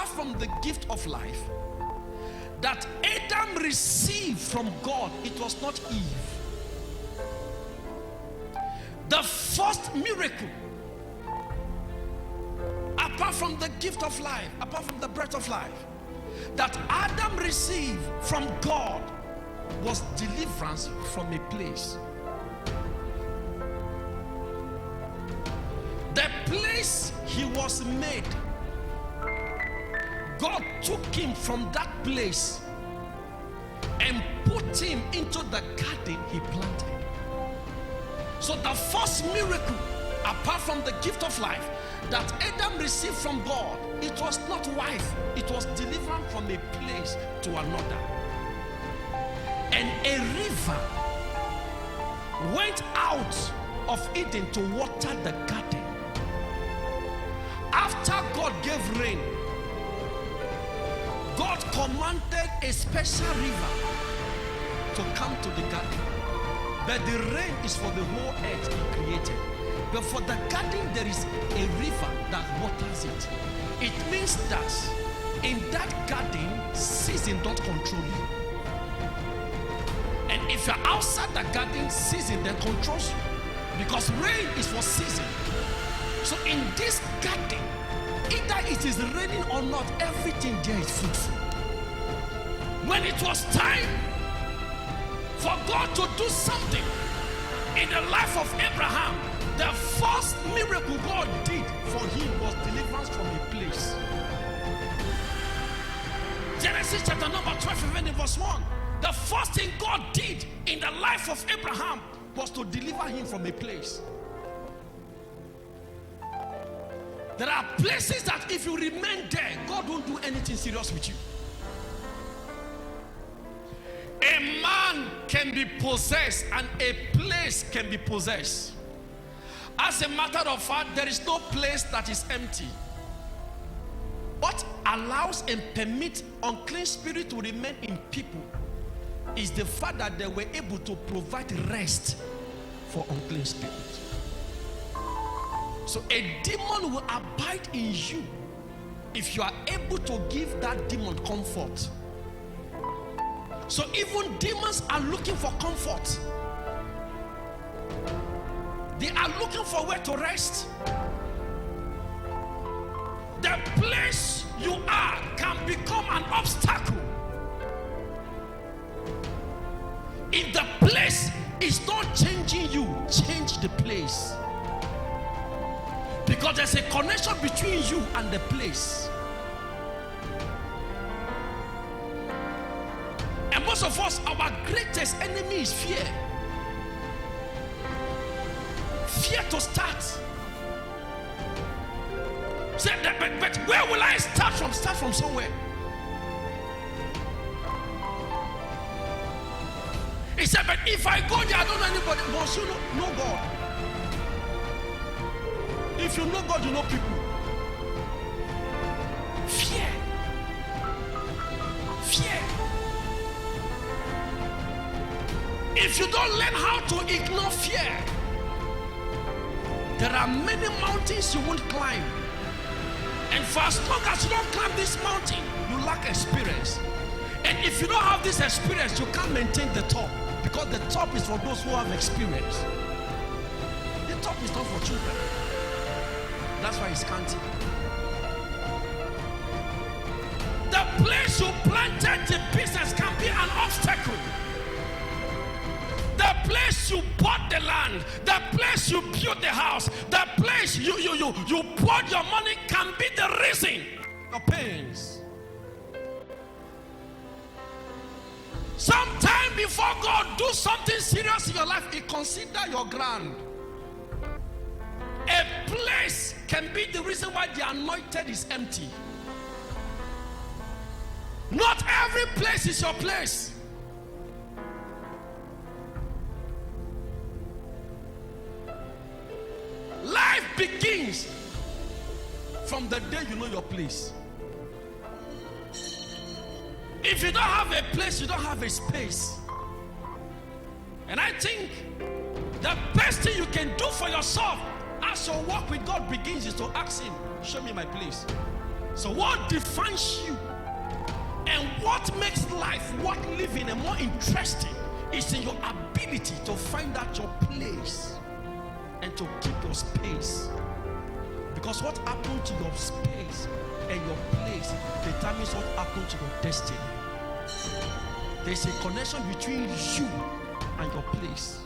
apart from the gift of life that Adam received from God, it was not Eve. The first miracle, apart from the gift of life, apart from the breath of life, that Adam received from God was deliverance from a place. The place he was made, God took him from that place and put him into the garden he planted. So the first miracle, apart from the gift of life, that Adam received from God, it was not wife, it was deliverance from a place to another. And a river went out of Eden to water the garden. After God gave rain, God commanded a special river to come to the garden. But the rain is for the whole earth he created. But for the garden, there is a river that waters it. It means that in that garden, season don't control you. And if you're outside the garden, season then controls you. Because rain is for season. So in this garden, either it is raining or not, everything there is fruitful. When it was time for God to do something in the life of Abraham, the first miracle God did for him was deliverance from a place. Genesis chapter number 12, verse 1. The first thing God did in the life of Abraham was to deliver him from a place. There are places that if you remain there, God won't do anything serious with you. A man can be possessed and a place can be possessed. As a matter of fact, there is no place that is empty. What allows and permits unclean spirit to remain in people is the fact that they were able to provide rest for unclean spirits. So a demon will abide in you if you are able to give that demon comfort. So even demons are looking for comfort. They are looking for where to rest. The place you are can become an obstacle. If the place is not changing you, change the place. Because there's a connection between you and the place. And most of us, our greatest enemy is fear. Fear to start. Say, but where will I start from? Start from somewhere. He said, but if I go there, I don't know anybody. Once you know God. If you know God, you know people. Fear. Fear. If you don't learn how to ignore fear, there are many mountains you won't climb. And for as long as you don't climb this mountain, you lack experience. And if you don't have this experience, you can't maintain the top. Because the top is for those who have experience. The top is not for children. That's why it's scanty. The place you planted the business can be an obstacle. The place you bought the land, the place you built the house, the place you poured your money can be the reason your pains. Sometime before God do something serious in your life, He consider your ground. A place can be the reason why the anointed is empty. Not every place is your place. Life begins from the day you know your place. If you don't have a place, you don't have a space. And I think the best thing you can do for yourself as your walk with God begins is to ask Him, show me my place. So what defines you and what makes life worth living and more interesting is in your ability to find out your place and to keep your space. Because what happened to your space and your place determines what happened to your destiny. There's a connection between you and your place.